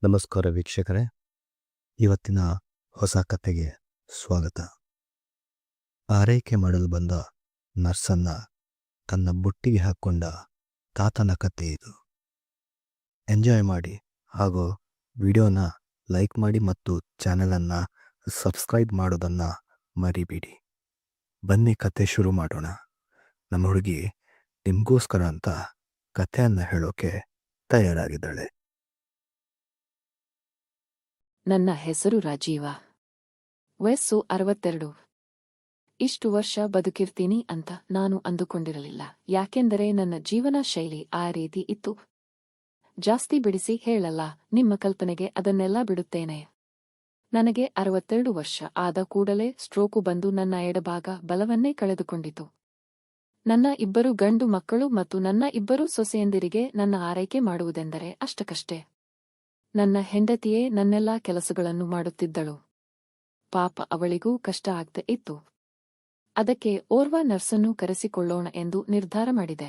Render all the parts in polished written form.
ನಮಸ್ಕಾರ ವೀಕ್ಷಕರೇ, ಇವತ್ತಿನ ಹೊಸ ಕಥೆಗೆ ಸ್ವಾಗತ. ಆರೈಕೆ ಮಾಡಲು ಬಂದ ನರ್ಸನ್ನ ತನ್ನ ಬುಟ್ಟಿಗೆ ಹಾಕ್ಕೊಂಡ ತಾತನ ಕಥೆ ಇದು. ಎಂಜಾಯ್ ಮಾಡಿ ಹಾಗೂ ವಿಡಿಯೋನ ಲೈಕ್ ಮಾಡಿ ಮತ್ತು ಚಾನೆಲನ್ನು ಸಬ್ಸ್ಕ್ರೈಬ್ ಮಾಡೋದನ್ನು ಮರಿಬೇಡಿ. ಬನ್ನಿ ಕತೆ ಶುರು ಮಾಡೋಣ. ನಮ್ಮ ಹುಡುಗಿ ನಿಮಗೋಸ್ಕರ ಅಂತ ಕಥೆಯನ್ನು ಹೇಳೋಕೆ ತಯಾರಾಗಿದ್ದಾಳೆ. ನನ್ನ ಹೆಸರು ರಾಜೀವ. ವಯಸ್ಸು 62. ಇಷ್ಟು ವರ್ಷ ಬದುಕಿರ್ತೀನಿ ಅಂತ ನಾನು ಅಂದುಕೊಂಡಿರಲಿಲ್ಲ. ಯಾಕೆಂದರೆ ನನ್ನ ಜೀವನ ಶೈಲಿ ಆ ರೀತಿ ಇತ್ತು. ಜಾಸ್ತಿ ಬಿಡಿಸಿ ಹೇಳಲ್ಲ, ನಿಮ್ಮ ಕಲ್ಪನೆಗೆ ಅದನ್ನೆಲ್ಲ ಬಿಡುತ್ತೇನೆ. ನನಗೆ 62 ವರ್ಷ ಆದ ಕೂಡಲೇ ಸ್ಟ್ರೋಕು ಬಂದು ನನ್ನ ಎಡಭಾಗ ಬಲವನ್ನೇ ಕಳೆದುಕೊಂಡಿತು. ನನ್ನ 2 ಗಂಡು ಮಕ್ಕಳು ಮತ್ತು ನನ್ನ 2 ಸೊಸೆಯಂದಿರಿಗೆ ನನ್ನ ಆರೈಕೆ ಮಾಡುವುದೆಂದರೆ ಅಷ್ಟಕ್ಕಷ್ಟೇ. ನನ್ನ ಹೆಂಡತಿಯೇ ನನ್ನೆಲ್ಲಾ ಕೆಲಸಗಳನ್ನು ಮಾಡುತ್ತಿದ್ದಳು. ಪಾಪ, ಅವಳಿಗೂ ಕಷ್ಟ ಆಗ್ತಾ ಇತ್ತು. ಅದಕ್ಕೆ ಓರ್ವ ನರ್ಸನ್ನು ಕರೆಸಿಕೊಳ್ಳೋಣ ಎಂದು ನಿರ್ಧಾರ ಮಾಡಿದೆ.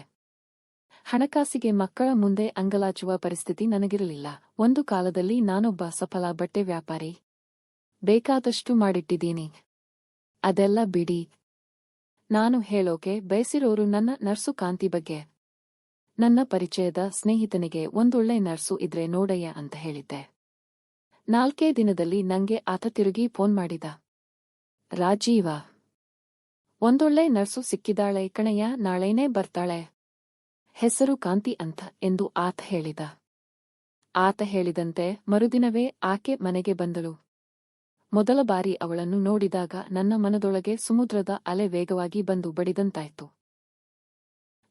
ಹಣಕಾಸಿಗೆ ಮಕ್ಕಳ ಮುಂದೆ ಅಂಗಲಾಚುವ ಪರಿಸ್ಥಿತಿ ನನಗಿರಲಿಲ್ಲ. ಒಂದು ಕಾಲದಲ್ಲಿ ನಾನೊಬ್ಬ ಸಫಲ ಬಟ್ಟೆ ವ್ಯಾಪಾರಿ. ಬೇಕಾದಷ್ಟು ಮಾಡಿಟ್ಟಿದ್ದೀನಿ. ಅದೆಲ್ಲ ಬಿಡಿ. ನಾನು ಹೇಳೋಕೆ ಬಯಸಿರೋರು ನನ್ನ ನರ್ಸು ಕಾಂತಿ ಬಗ್ಗೆ. ನನ್ನ ಪರಿಚಯದ ಸ್ನೇಹಿತನಿಗೆ ಒಂದೊಳ್ಳೆ ನರ್ಸು ಇದ್ರೆ ನೋಡಯ್ಯ ಅಂತ ಹೇಳಿದ್ದೆ. 4 ದಿನದಲ್ಲಿ ನಂಗೆ ಆತ ತಿರುಗಿ ಫೋನ್ ಮಾಡಿದ. ರಾಜೀವ, ಒಂದೊಳ್ಳೆ ನರ್ಸು ಸಿಕ್ಕಿದಾಳೆ ಕಣಯ್ಯ, ನಾಳೆನೇ ಬರ್ತಾಳೆ. ಹೆಸರು ಕಾಂತಿ ಅಂತ ಎಂದು ಆತ ಹೇಳಿದ. ಆತ ಹೇಳಿದಂತೆ ಮರುದಿನವೇ ಆಕೆ ಮನೆಗೆ ಬಂದಳು. ಮೊದಲ ಬಾರಿ ಅವಳನ್ನು ನೋಡಿದಾಗ ನನ್ನ ಮನದೊಳಗೆ ಸಮುದ್ರದ ಅಲೆ ವೇಗವಾಗಿ ಬಂದು ಬಡಿದಂತಾಯ್ತು.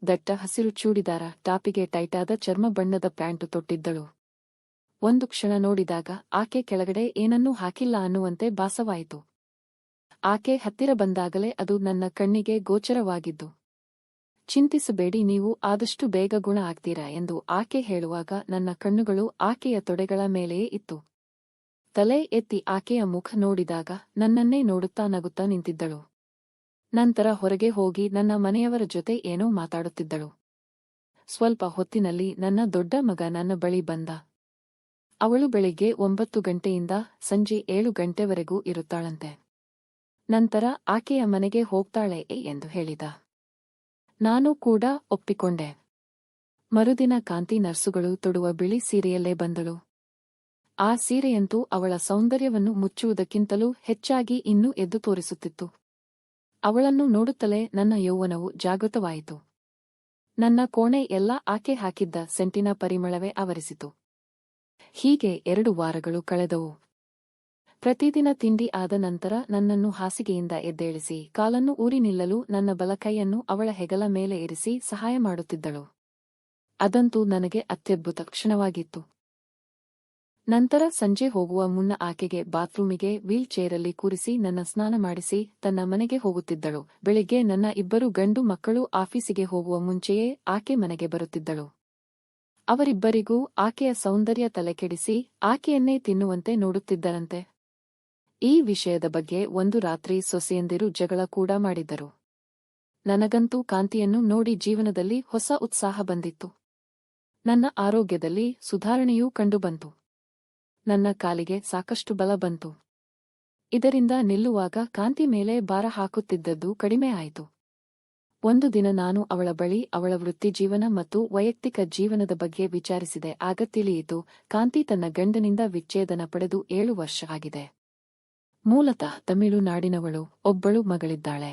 ದಟ್ಟ ಹಸಿರು ಚೂಡಿದಾರ ಟಾಪಿಗೆ ಟೈಟಾದ ಚರ್ಮ ಬಣ್ಣದ ಪ್ಯಾಂಟು ತೊಟ್ಟಿದ್ದಳು. ಒಂದು ಕ್ಷಣ ನೋಡಿದಾಗ ಆಕೆ ಕೆಳಗಡೆ ಏನನ್ನೂ ಹಾಕಿಲ್ಲ ಅನ್ನುವಂತೆ ಭಾಸವಾಯಿತು. ಆಕೆ ಹತ್ತಿರ ಬಂದಾಗಲೇ ಅದು ನನ್ನ ಕಣ್ಣಿಗೆ ಗೋಚರವಾಗಿದ್ದು. ಚಿಂತಿಸಬೇಡಿ, ನೀವು ಆದಷ್ಟು ಬೇಗ ಗುಣ ಆಗ್ತೀರಾ ಎಂದು ಆಕೆ ಹೇಳುವಾಗ ನನ್ನ ಕಣ್ಣುಗಳು ಆಕೆಯ ತೊಡೆಗಳ ಮೇಲೆಯೇ ಇತ್ತು. ತಲೆ ಎತ್ತಿ ಆಕೆಯ ಮುಖ ನೋಡಿದಾಗ ನನ್ನನ್ನೇ ನೋಡುತ್ತಾ ನಗುತ್ತಾ ನಿಂತಿದ್ದಳು. ನಂತರ ಹೊರಗೆ ಹೋಗಿ ನನ್ನ ಮನೆಯವರ ಜೊತೆ ಏನೋ ಮಾತಾಡುತ್ತಿದ್ದಳು. ಸ್ವಲ್ಪ ಹೊತ್ತಿನಲ್ಲಿ ನನ್ನ ದೊಡ್ಡ ಮಗ ನನ್ನ ಬಳಿ ಬಂದ. ಅವಳು ಬೆಳಿಗ್ಗೆ 9 ಗಂಟೆಯಿಂದ ಸಂಜೆ 7 ಗಂಟೆವರೆಗೂ ಇರುತ್ತಾಳಂತೆ. ನಂತರ ಆಕೆಯ ಮನೆಗೆ ಹೋಗ್ತಾಳೆ ಎಂದು ಹೇಳಿದ. ನಾನು ಕೂಡ ಒಪ್ಪಿಕೊಂಡೆ. ಮರುದಿನ ಕಾಂತಿ ನರ್ಸುಗಳು ತೊಡುವ ಬಿಳಿ ಸೀರೆಯಲ್ಲೇ ಬಂದಳು. ಆ ಸೀರೆಯಂತೂ ಅವಳ ಸೌಂದರ್ಯವನ್ನು ಮುಚ್ಚುವುದಕ್ಕಿಂತಲೂ ಹೆಚ್ಚಾಗಿ ಇನ್ನೂ ಎದ್ದು ತೋರಿಸುತ್ತಿತ್ತು. ಅವಳನ್ನು ನೋಡುತ್ತಲೇ ನನ್ನ ಯೌವನವು ಜಾಗೃತವಾಯಿತು. ನನ್ನ ಕೋಣೆ ಎಲ್ಲ ಆಕೆ ಹಾಕಿದ್ದ ಸೆಂಟಿನ ಪರಿಮಳವೇ ಆವರಿಸಿತು. ಹೀಗೆ 2 ವಾರಗಳು ಕಳೆದವು. ಪ್ರತಿದಿನ ತಿಂಡಿ ಆದ ನಂತರ ನನ್ನನ್ನು ಹಾಸಿಗೆಯಿಂದ ಎದ್ದೇಳಿಸಿ ಕಾಲನ್ನು ಊರಿ ನಿಲ್ಲಲು ನನ್ನ ಬಲಕೈಯನ್ನು ಅವಳ ಹೆಗಲ ಮೇಲೆ ಇರಿಸಿ ಸಹಾಯ ಮಾಡುತ್ತಿದ್ದಳು. ಅದಂತೂ ನನಗೆ ಅತ್ಯದ್ಭುತ ಕ್ಷಣವಾಗಿತ್ತು. ನಂತರ ಸಂಜೆ ಹೋಗುವ ಮುನ್ನ ಆಕೆಗೆ ಬಾತ್ರೂಮಿಗೆ ವೀಲ್ ಚೇರಲ್ಲಿ ಕೂರಿಸಿ ನನ್ನ ಸ್ನಾನ ಮಾಡಿಸಿ ತನ್ನ ಮನೆಗೆ ಹೋಗುತ್ತಿದ್ದಳು. ಬೆಳಿಗ್ಗೆ ನನ್ನ 2 ಗಂಡು ಮಕ್ಕಳು ಆಫೀಸಿಗೆ ಹೋಗುವ ಮುಂಚೆಯೇ ಆಕೆ ಮನೆಗೆ ಬರುತ್ತಿದ್ದಳು. ಅವರಿಬ್ಬರಿಗೂ ಆಕೆಯ ಸೌಂದರ್ಯ ತಲೆಕೆಡಿಸಿ ಆಕೆಯನ್ನೇ ತಿನ್ನುವಂತೆ ನೋಡುತ್ತಿದ್ದರಂತೆ. ಈ ವಿಷಯದ ಬಗ್ಗೆ ಒಂದು ರಾತ್ರಿ ಸೊಸೆಯಂದಿರು ಜಗಳ ಕೂಡ ಮಾಡಿದ್ದರು. ನನಗಂತೂ ಕಾಂತಿಯನ್ನು ನೋಡಿ ಜೀವನದಲ್ಲಿ ಹೊಸ ಉತ್ಸಾಹ ಬಂದಿತ್ತು. ನನ್ನ ಆರೋಗ್ಯದಲ್ಲಿ ಸುಧಾರಣೆಯೂ ಕಂಡುಬಂತು. ನನ್ನ ಕಾಲಿಗೆ ಸಾಕಷ್ಟು ಬಲ ಬಂತು. ಇದರಿಂದ ನಿಲ್ಲುವಾಗ ಕಾಂತಿ ಮೇಲೆ ಭಾರ ಹಾಕುತ್ತಿದ್ದದ್ದು ಕಡಿಮೆ ಆಯಿತು. ಒಂದು ದಿನ ನಾನು ಅವಳ ಬಳಿ ಅವಳ ವೃತ್ತಿ ಜೀವನ ಮತ್ತು ವೈಯಕ್ತಿಕ ಜೀವನದ ಬಗ್ಗೆ ವಿಚಾರಿಸಿದೆ. ಆಗ ತಿಳಿಯಿತು, ಕಾಂತಿ ತನ್ನ ಗಂಡನಿಂದ ವಿಚ್ಛೇದನ ಪಡೆದು 7 ವರ್ಷ ಆಗಿದೆ. ಮೂಲತಃ ತಮಿಳುನಾಡಿನವಳು. ಒಬ್ಬಳು ಮಗಳಿದ್ದಾಳೆ.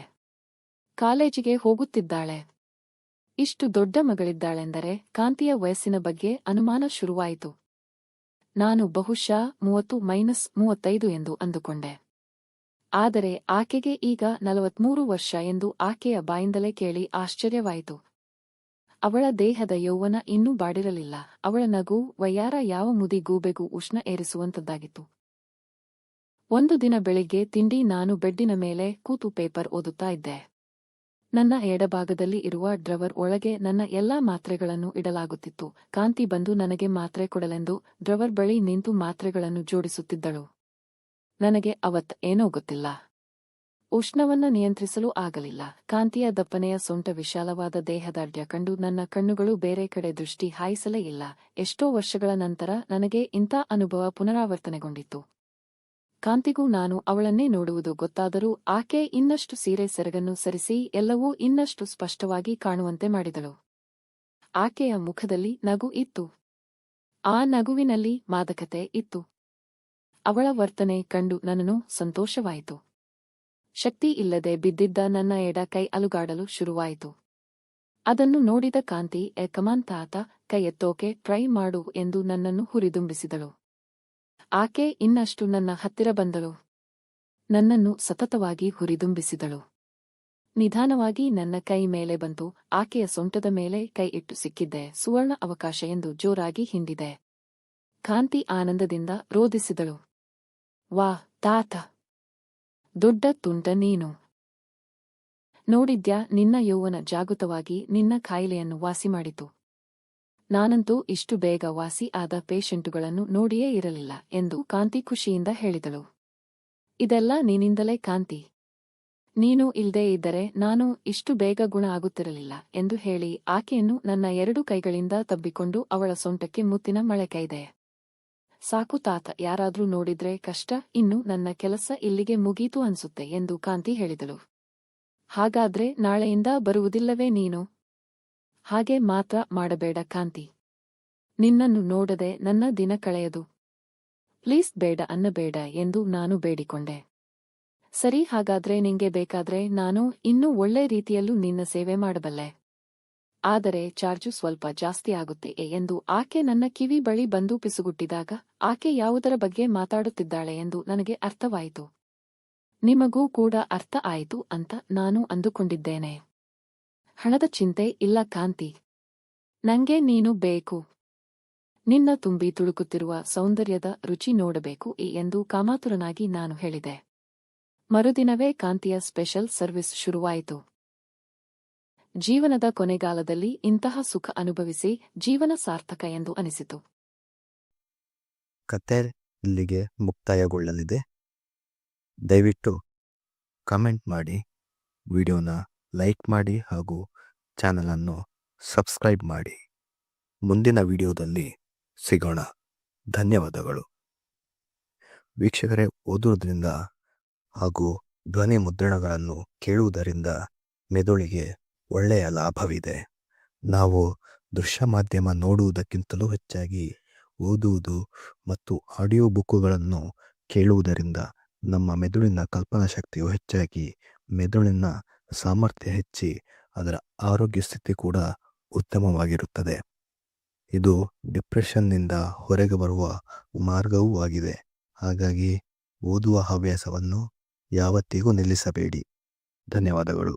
ಕಾಲೇಜಿಗೆ ಹೋಗುತ್ತಿದ್ದಾಳೆ. ಇಷ್ಟು ದೊಡ್ಡ ಮಗಳಿದ್ದಾಳೆಂದರೆ ಕಾಂತಿಯ ವಯಸ್ಸಿನ ಬಗ್ಗೆ ಅನುಮಾನ ಶುರುವಾಯಿತು. ನಾನು ಬಹುಶಃ 30-35 ಎಂದು ಅಂದುಕೊಂಡೆ. ಆದರೆ ಆಕೆಗೆ ಈಗ 43 ವರ್ಷ ಎಂದು ಆಕೆಯ ಬಾಯಿಂದಲೇ ಕೇಳಿ ಆಶ್ಚರ್ಯವಾಯಿತು. ಅವಳ ದೇಹದ ಯೌವನ ಇನ್ನೂ ಬಾಡಿರಲಿಲ್ಲ. ಅವಳ ನಗು, ವಯ್ಯಾರ ಯಾವ ಮುದಿ ಗೂಬೆಗೂ ಉಷ್ಣ ಏರಿಸುವಂತದ್ದಾಗಿತ್ತು. ಒಂದು ದಿನ ಬೆಳಿಗ್ಗೆ ತಿಂಡಿ ನಾನು ಬೆಡ್ಡಿನ ಮೇಲೆ ಕೂತು ಪೇಪರ್ ಓದುತ್ತಾ ಇದ್ದೆ. ನನ್ನ ಎಡಭಾಗದಲ್ಲಿ ಇರುವ ಡ್ರವರ್ ಒಳಗೆ ನನ್ನ ಎಲ್ಲಾ ಮಾತ್ರೆಗಳನ್ನು ಇಡಲಾಗುತ್ತಿತ್ತು. ಕಾಂತಿ ಬಂದು ನನಗೆ ಮಾತ್ರೆ ಕೊಡಲೆಂದು ಡ್ರವರ್ ಬಳಿ ನಿಂತು ಮಾತ್ರೆಗಳನ್ನು ಜೋಡಿಸುತ್ತಿದ್ದಳು. ನನಗೆ ಅವತ್ ಏನೋ ಗೊತ್ತಿಲ್ಲ. ಉಷ್ಣವನ್ನ ನಿಯಂತ್ರಿಸಲು ಆಗಲಿಲ್ಲ. ಕಾಂತಿಯ ದಪ್ಪನೆಯ ಸೊಂಟ, ವಿಶಾಲವಾದ ದೇಹದಾರ್ಢ್ಯ ಕಂಡು ನನ್ನ ಕಣ್ಣುಗಳು ಬೇರೆ ಕಡೆ ದೃಷ್ಟಿ ಹಾಯಿಸಲೇ ಇಲ್ಲ. ಎಷ್ಟೋ ವರ್ಷಗಳ ನಂತರ ನನಗೆ ಇಂಥ ಅನುಭವ ಪುನರಾವರ್ತನೆಗೊಂಡಿತ್ತು. ಕಾಂತಿಗೂ ನಾನು ಅವಳನ್ನೇ ನೋಡುವುದು ಗೊತ್ತಾದರೂ ಆಕೆ ಇನ್ನಷ್ಟು ಸೀರೆ ಸೆರಗನ್ನು ಸರಿಸಿ ಎಲ್ಲವೂ ಇನ್ನಷ್ಟು ಸ್ಪಷ್ಟವಾಗಿ ಕಾಣುವಂತೆ ಮಾಡಿದಳು. ಆಕೆಯ ಮುಖದಲ್ಲಿ ನಗು ಇತ್ತು. ಆ ನಗುವಿನಲ್ಲಿ ಮಾದಕತೆ ಇತ್ತು. ಅವಳ ವರ್ತನೆ ಕಂಡು ನನ್ನನ್ನು ಸಂತೋಷವಾಯಿತು. ಶಕ್ತಿ ಇಲ್ಲದೆ ಬಿದ್ದಿದ್ದ ನನ್ನ ಎಡ ಕೈ ಅಲುಗಾಡಲು ಶುರುವಾಯಿತು. ಅದನ್ನು ನೋಡಿದ ಕಾಂತಿ, ಕಮಾನ್ ತಾತ, ಕೈ ಎತ್ತೋಕೆ ಟ್ರೈ ಮಾಡು ಎಂದು ನನ್ನನ್ನು ಹುರಿದುಂಬಿಸಿದಳು. ಆಕೆ ಇನ್ನಷ್ಟು ನನ್ನ ಹತ್ತಿರ ಬಂದಳು. ನನ್ನನ್ನು ಸತತವಾಗಿ ಹುರಿದುಂಬಿಸಿದಳು. ನಿಧಾನವಾಗಿ ನನ್ನ ಕೈ ಮೇಲೆ ಬಂತು. ಆಕೆಯ ಸೊಂಟದ ಮೇಲೆ ಕೈ ಇಟ್ಟು ಸಿಕ್ಕಿದ್ದೆ ಸುವರ್ಣ ಅವಕಾಶ ಎಂದು ಜೋರಾಗಿ ಹಿಂಡಿದೆ. ಕಾಂತಿ ಆನಂದದಿಂದ ರೋದಿಸಿದಳು. ವಾ ತಾತ, ದೊಡ್ಡ ತುಂಟ ನೀನು. ನೋಡಿದ್ಯಾ, ನಿನ್ನ ಯೌವನ ಜಾಗೃತವಾಗಿ ನಿನ್ನ ಕಾಯಿಲೆಯನ್ನು ವಾಸಿ ಮಾಡಿತು. ನಾನಂತೂ ಇಷ್ಟು ಬೇಗ ವಾಸಿ ಆದ ಪೇಷಂಟುಗಳನ್ನು ನೋಡಿಯೇ ಇರಲಿಲ್ಲ ಎಂದು ಕಾಂತಿ ಖುಷಿಯಿಂದ ಹೇಳಿದಳು. ಇದೆಲ್ಲ ನೀನಿಂದಲೇ ಕಾಂತಿ. ನೀನು ಇಲ್ದೇ ಇದ್ದರೆ ನಾನು ಇಷ್ಟು ಬೇಗ ಗುಣ ಆಗುತ್ತಿರಲಿಲ್ಲ ಎಂದು ಹೇಳಿ ಆಕೆಯನ್ನು ನನ್ನ 2 ಕೈಗಳಿಂದ ತಬ್ಬಿಕೊಂಡು ಅವಳ ಸೊಂಟಕ್ಕೆ ಮುತ್ತಿನ ಮಳೆ ಕೈದೆ. ಸಾಕು ತಾತ, ಯಾರಾದ್ರೂ ನೋಡಿದ್ರೆ ಕಷ್ಟ, ಇನ್ನು ನನ್ನ ಕೆಲಸ ಇಲ್ಲಿಗೆ ಮುಗೀತು ಅನ್ಸುತ್ತೆ ಎಂದು ಕಾಂತಿ ಹೇಳಿದಳು. ಹಾಗಾದ್ರೆ ನಾಳೆಯಿಂದ ಬರುವುದಿಲ್ಲವೇ ನೀನು? ಹಾಗೆ ಮಾತ್ರ ಮಾಡಬೇಡ ಕಾಂತಿ. ನಿನ್ನನ್ನು ನೋಡದೆ ನನ್ನ ದಿನ ಕಳೆಯದು. ಪ್ಲೀಸ್ ಬೇಡ ಅನ್ನಬೇಡ ಎಂದು ನಾನು ಬೇಡಿಕೊಂಡೆ. ಸರಿ, ಹಾಗಾದ್ರೆ ನಿಂಗೆ ಬೇಕಾದ್ರೆ ನಾನು ಇನ್ನೂ ಒಳ್ಳೆ ರೀತಿಯಲ್ಲೂ ನಿನ್ನ ಸೇವೆ ಮಾಡಬಲ್ಲೆ. ಆದರೆ ಚಾರ್ಜು ಸ್ವಲ್ಪ ಜಾಸ್ತಿ ಆಗುತ್ತೆ ಎಂದು ಆಕೆ ನನ್ನ ಕಿವಿ ಬಳಿ ಬಂದು ಪಿಸುಗುಟ್ಟಿದಾಗ ಆಕೆ ಯಾವುದರ ಬಗ್ಗೆ ಮಾತಾಡುತ್ತಿದ್ದಾಳೆ ಎಂದು ನನಗೆ ಅರ್ಥವಾಯಿತು. ನಿಮಗೂ ಕೂಡ ಅರ್ಥ ಆಯಿತು ಅಂತ ನಾನು ಅಂದುಕೊಂಡಿದ್ದೇನೆ. ಹಣದ ಚಿಂತೆ ಇಲ್ಲ ಕಾಂತಿ. ನಂಗೆ ನೀನು ಬೇಕು. ನಿನ್ನ ತುಂಬಿ ತುಳುಕುತ್ತಿರುವ ಸೌಂದರ್ಯದ ರುಚಿ ನೋಡಬೇಕು ಎಂದು ಕಾಮಾತುರನಾಗಿ ನಾನು ಹೇಳಿದೆ. ಮರುದಿನವೇ ಕಾಂತಿಯ ಸ್ಪೆಷಲ್ ಸರ್ವಿಸ್ ಶುರುವಾಯಿತು. ಜೀವನದ ಕೊನೆಗಾಲದಲ್ಲಿ ಇಂತಹ ಸುಖ ಅನುಭವಿಸಿ ಜೀವನ ಸಾರ್ಥಕ ಎಂದು ಅನಿಸಿತು. ಕತೆ ಇಲ್ಲಿಗೆ ಮುಕ್ತಾಯಗೊಳ್ಳಲಿದೆ. ದಯವಿಟ್ಟು ಕಮೆಂಟ್ ಮಾಡಿ, ವಿಡಿಯೋನ ಲೈಕ್ ಮಾಡಿ ಹಾಗೂ ಚಾನಲನ್ನು ಸಬ್ಸ್ಕ್ರೈಬ್ ಮಾಡಿ. ಮುಂದಿನ ವಿಡಿಯೋದಲ್ಲಿ ಸಿಗೋಣ. ಧನ್ಯವಾದಗಳು ವೀಕ್ಷಕರೇ. ಓದುವುದರಿಂದ ಹಾಗೂ ಧ್ವನಿ ಮುದ್ರಣಗಳನ್ನು ಕೇಳುವುದರಿಂದ ಮೆದುಳಿಗೆ ಒಳ್ಳೆಯ ಲಾಭವಿದೆ. ನಾವು ದೃಶ್ಯ ಮಾಧ್ಯಮ ನೋಡುವುದಕ್ಕಿಂತಲೂ ಹೆಚ್ಚಾಗಿ ಓದುವುದು ಮತ್ತು ಆಡಿಯೋ ಬುಕ್ಕುಗಳನ್ನು ಕೇಳುವುದರಿಂದ ನಮ್ಮ ಮೆದುಳಿನ ಕಲ್ಪನಾ ಶಕ್ತಿಯು ಹೆಚ್ಚಾಗಿ ಮೆದುಳಿನ ಸಾಮರ್ಥ್ಯ ಹೆಚ್ಚಿ ಅದರ ಆರೋಗ್ಯ ಸ್ಥಿತಿ ಕೂಡ ಉತ್ತಮವಾಗಿರುತ್ತದೆ. ಇದು ಡಿಪ್ರೆಷನ್ನಿಂದ ಹೊರಗೆ ಬರುವ ಮಾರ್ಗವೂ ಆಗಿದೆ. ಹಾಗಾಗಿ ಓದುವ ಹವ್ಯಾಸವನ್ನು ಯಾವತ್ತಿಗೂ ನಿಲ್ಲಿಸಬೇಡಿ. ಧನ್ಯವಾದಗಳು.